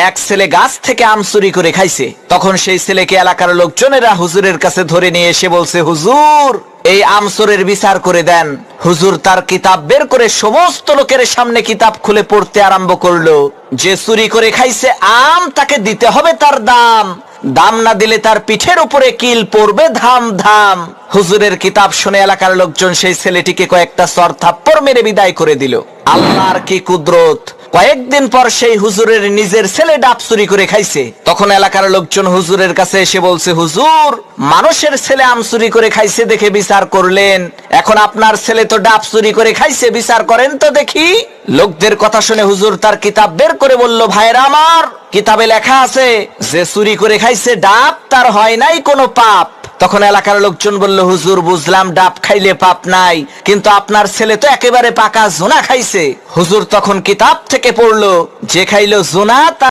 এক ছেলে গাছ থেকে আম চুরি করে খাইছে। তখন সেই ছেলেকে এলাকার লোকজনেরা হুজুরের কাছে ধরে নিয়ে এসে বলছে, হুজুর এই আম চোরের বিচার করে দেন। হুজুর তার কিতাব বের করে সমস্ত লোকের সামনে কিতাব খুলে পড়তে আরম্ভ করলো। যে চুরি করে খাইছে আম তাকে দিতে হবে তার দাম, দাম না দিলে তার পিঠের উপরে কিল পড়বে ধাম ধাম। হুজুরের কিতাব শুনে এলাকার লোকজন সেই ছেলেটিকে কয়েকটা চড় থাপ্পড় মেরে বিদায় করে দিল। আল্লাহর কি কুদরত! কয়েকদিন পর সেই হুজুরের নিজের ছেলে ডাব চুরি করে খাইছে। তখন এলাকার লোকজন হুজুরের কাছে এসে বলছে, হুজুর মানুষের ছেলে আম চুরি করে খাইছে দেখে বিচার করলেন, এখন আপনার ছেলে তো ডাব চুরি করে খাইছে, বিচার করেন তো দেখি। লোকদের কথা শুনে হুজুর তার কিতাব বের করে বলল, ভাইরা আমার, কিতাবে লেখা আছে যে চুরি করে খাইছে ডাব তার হয় নাই কোনো পাপ। তখন এলাকার লোকজন বলল, হুজুর বুঝলাম ডাব খাইলে পাপ নাই, কিন্তু আপনার ছেলে তো একেবারে পাকা জোনা খাইছে। হুজুর তখন কিতাব থেকে পড়লো, যে খাইলো জোনা